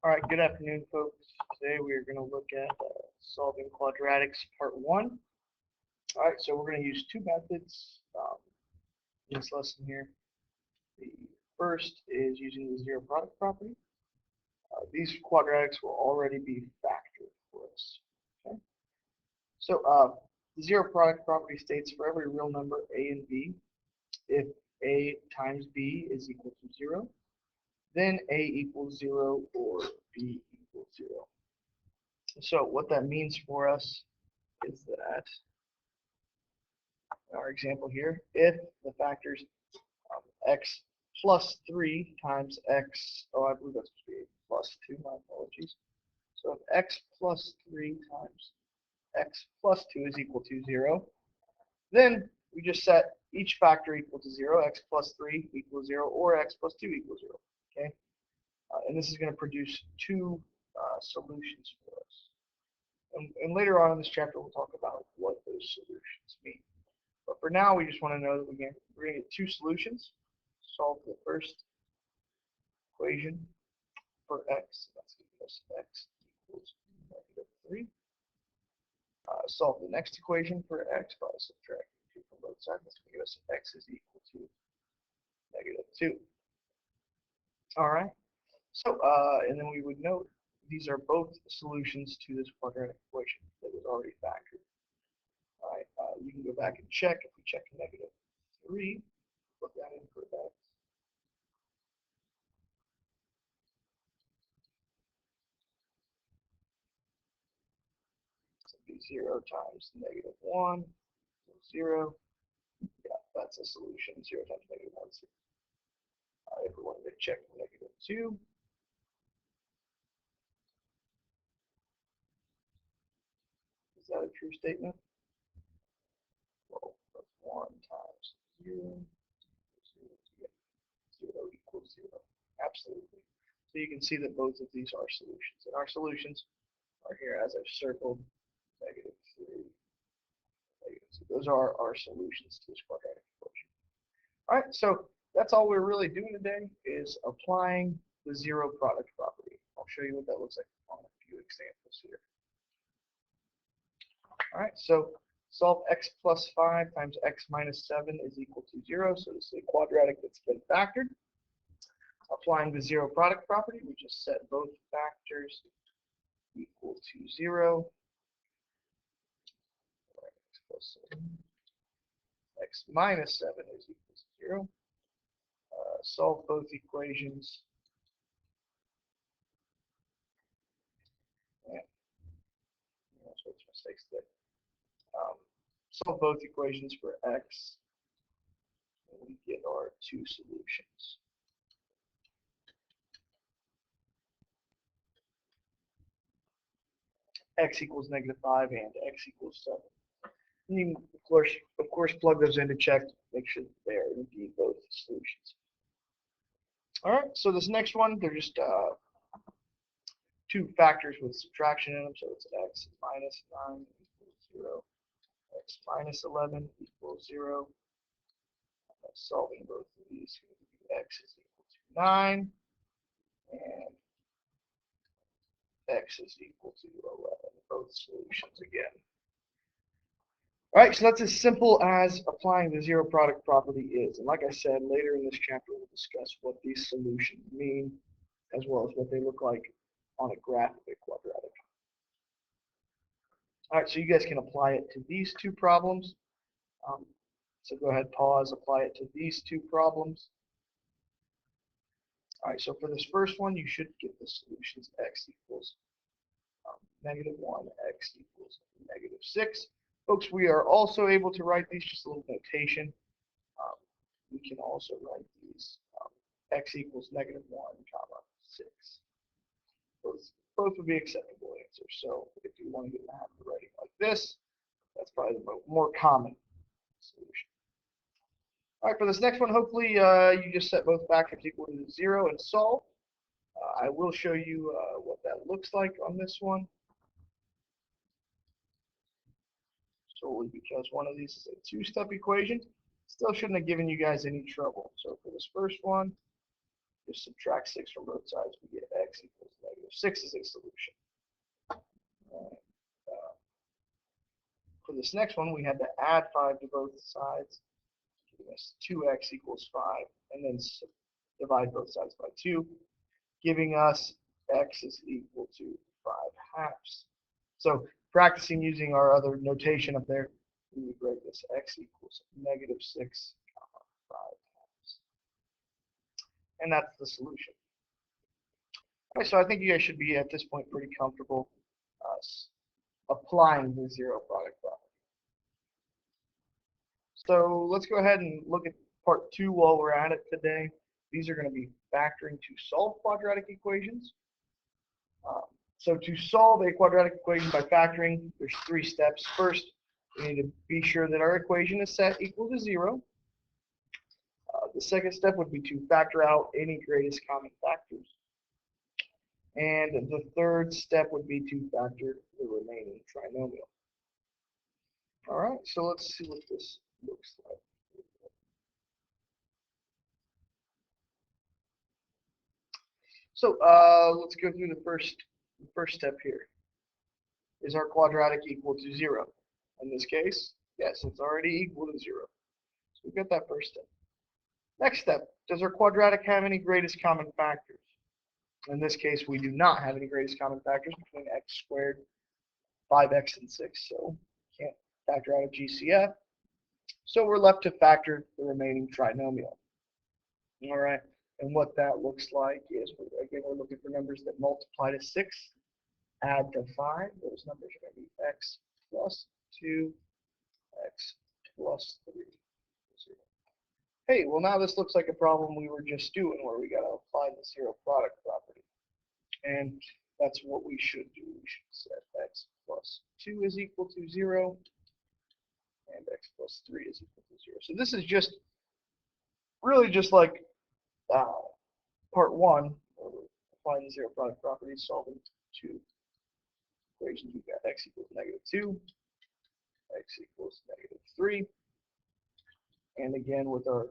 All right, good afternoon, folks. Today we are going to look at solving quadratics part 1. All right, so we're going to use two methods in this lesson here. The first is using the zero product property. These quadratics will already be factored for us. Okay? So the zero product property states for every real number a and b, if a times b is equal to 0, then a equals 0 or b equals 0. So what that means for us is that our example here, if the factors x plus 3 times x, I believe that's supposed to be plus 2, my apologies. So if x plus 3 times x plus 2 is equal to 0, then we just set each factor equal to 0, x plus 3 equals 0, or x plus 2 equals 0. Okay, and this is going to produce two solutions for us. And later on in this chapter, we'll talk about what those solutions mean. But for now, we just want to know that we're going to get two solutions. Solve the first equation for x. That's going to give us x equals -3. Solve the next equation for x by subtracting 2 from both sides. That's going to give us x is equal to -2. All right. So, and then we would note these are both solutions to this quadratic equation that was already factored. All right. You can go back and check. If we check -3, put that in for x. So it'd be 0 times -1, 0. Yeah, that's a solution. 0 times -1 is 0. If we wanted to check -2, is that a true statement? Well, that's 1 times 0. 0 equals 0. Absolutely. So you can see that both of these are solutions. And our solutions are here as I've circled, -3, -2. Those are our solutions to this quadratic equation. All right, so that's all we're really doing today is applying the zero product property. I'll show you what that looks like on a few examples here. All right, so solve x plus 5 times x minus 7 is equal to 0. So this is a quadratic that's been factored. Applying the zero product property, we just set both factors equal to 0. X plus 7. X minus 7 is equal to 0. Solve both equations. Mistakes there. Solve both equations for x, and we get our two solutions. X equals -5 and x equals 7. And you of course, plug those in to check, make sure that they are indeed both solutions. All right, so this next one, they're just two factors with subtraction in them, so it's x minus 9 equals 0, x minus 11 equals 0. Solving both of these, x is equal to 9, and x is equal to 11, both solutions again. All right, so that's as simple as applying the zero product property is. And like I said, later in this chapter, we'll discuss what these solutions mean, as well as what they look like on a graph of a quadratic. All right, so you guys can apply it to these two problems. So go ahead, pause, apply it to these two problems. All right, so for this first one, you should get the solutions x equals -1, x equals -6. Folks, we are also able to write these, just a little notation. We can also write these x equals -1, 6. Both would be acceptable answers. So if you want to get in the habit of writing like this, that's probably the more common solution. All right, for this next one, hopefully you just set both factors equal to 0 and solve. I will show you what that looks like on this one. Solely because one of these is a two-step equation. Still shouldn't have given you guys any trouble. So for this first one, just subtract 6 from both sides. We get x equals 6 is a solution. For this next one, we had to add 5 to both sides, giving us 2x equals 5, and then divide both sides by 2, giving us x is equal to 5 halves. So practicing using our other notation up there, we would write this x equals negative 6, 5 halves. And that's the solution. Okay, so I think you guys should be at this point pretty comfortable applying the zero product property. So let's go ahead and look at part 2 while we're at it today. These are going to be factoring to solve quadratic equations. So to solve a quadratic equation by factoring, there's 3 steps. First, we need to be sure that our equation is set equal to 0. The second step would be to factor out any greatest common factors. And the third step would be to factor the remaining trinomial. All right, so let's see what this looks like. So let's go through the first step here. Is our quadratic equal to 0? In this case, yes, it's already equal to 0. So we've got that first step. Next step, does our quadratic have any greatest common factors? In this case, we do not have any greatest common factors between x squared, 5x, and 6. So can't factor out a GCF. So we're left to factor the remaining trinomial. All right, and what that looks like is, again, we're looking for numbers that multiply to 6, add to 5. Those numbers are going to be x plus 2, x plus 3. 0. Hey, well now this looks like a problem we were just doing where we got to apply the zero product property. And that's what we should do. We should set x plus 2 is equal to 0 and x plus 3 is equal to 0. So this is just really just like part 1, where we're applying the zero product property, solving 2 equations. We've got x equals negative 2, x equals negative 3. And again, with our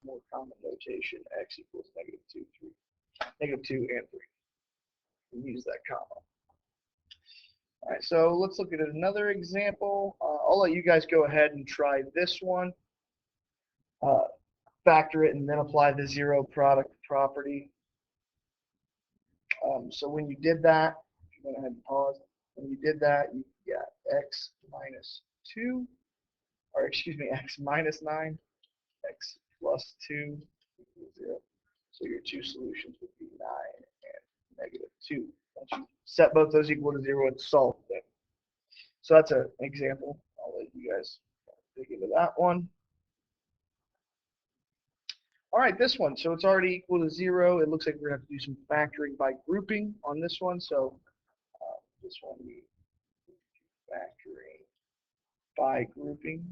more common notation, x equals negative 2, 3. Negative 2 and 3. We use that comma. All right, so let's look at another example. I'll let you guys go ahead and try this one. Factor it and then apply the zero product property. So when you did that, go ahead and pause. When you did that, you got x minus 2, or excuse me, x minus 9, x plus 2 equals 0. So your 2 solutions would be 9 and negative 2. Once you set both those equal to 0, it's solved them. So that's an example. I'll let you guys dig into that one. All right, this one. So it's already equal to 0. It looks like we're going to have to do some factoring by grouping on this one. So this one we factoring by grouping.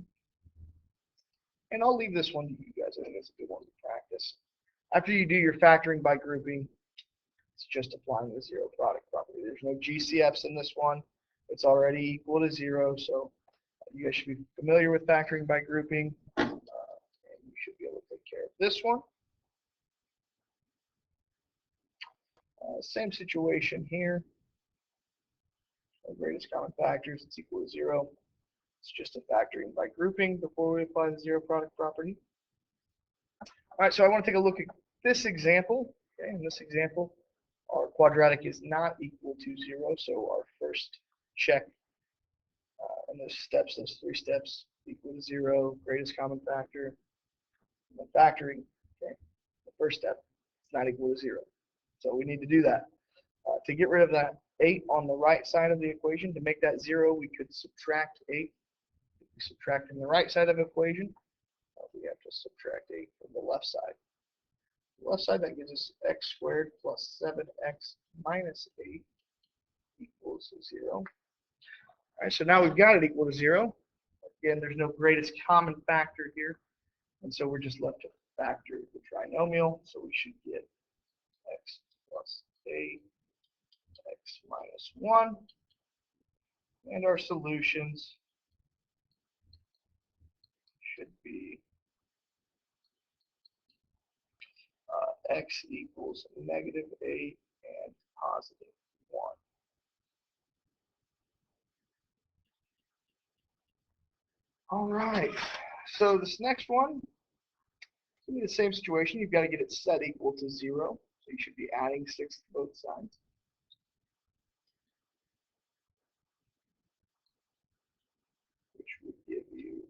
And I'll leave this one to you guys. I think it's a good one to practice. After you do your factoring by grouping, it's just applying the zero product property. There's no GCFs in this one. It's already equal to 0. So you guys should be familiar with factoring by grouping. And you should be able to take care of this one. Same situation here. The greatest common factors, it's equal to 0. It's just a factoring by grouping before we apply the zero product property. All right, so I want to take a look at this example. Okay, in this example, our quadratic is not equal to 0, so our first check in those steps, those 3 steps, equal to 0, greatest common factor, and then factoring. Okay, the first step, it's not equal to 0. So we need to do that. To get rid of that 8 on the right side of the equation, to make that 0, we could subtract 8. If we subtract from the right side of the equation, we have to subtract 8 from the left side. The left side, that gives us x squared plus 7x minus 8 equals 0. All right, so now we've got it equal to 0. Again, there's no greatest common factor here, and so we're just left to factor the trinomial. So we should get x plus 8, x minus 1, and our solutions should be x equals negative a and positive 1. All right, so this next one, it's going to be the same situation. You've got to get it set equal to 0. So you should be adding 6 to both sides. Which would give you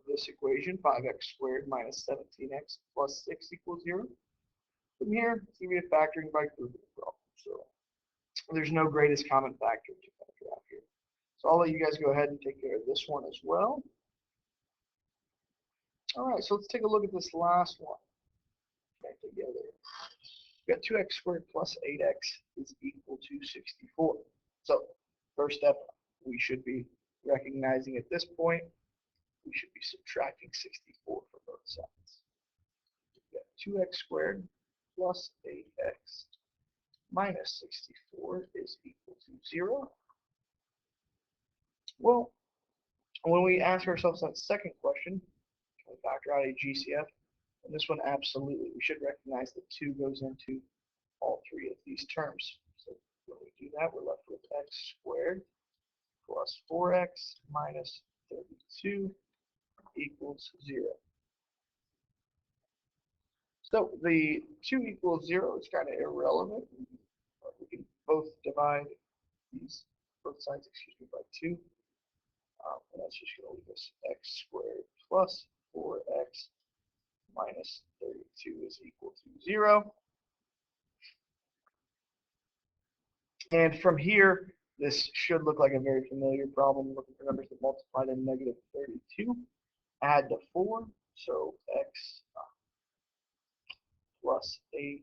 this equation, 5x squared minus 17x plus 6 equals 0. From here, it's going to be a factoring by grouping problem. So there's no greatest common factor to factor out here. So I'll let you guys go ahead and take care of this one as well. All right, so let's take a look at this last one. Back together. We've got 2x squared plus 8x is equal to 64. So first step, we should be recognizing at this point, we should be subtracting 64 from both sides. We've got 2x squared plus 8x minus 64 is equal to 0. Well, when we ask ourselves that second question, can we factor out a GCF? And this one, absolutely. We should recognize that 2 goes into all 3 of these terms. So when we do that, we're left with x squared plus 4x minus 32 equals 0. So the 2 equals 0 is kind of irrelevant. We can both divide both sides, by 2. And that's just going to leave us x squared plus 4x minus 32 is equal to 0. And from here, this should look like a very familiar problem. Looking for numbers that multiply to negative 32. Add to 4, so x plus 8,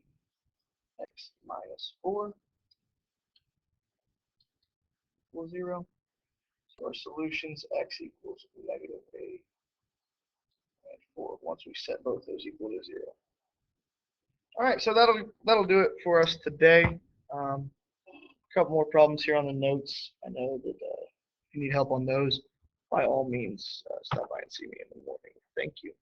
x minus 4 equals 0. So our solutions, x equals negative 8 and 4, once we set both those equal to 0. All right, so that'll do it for us today. A couple more problems here on the notes. I know that if you need help on those, by all means, stop by and see me in the morning. Thank you.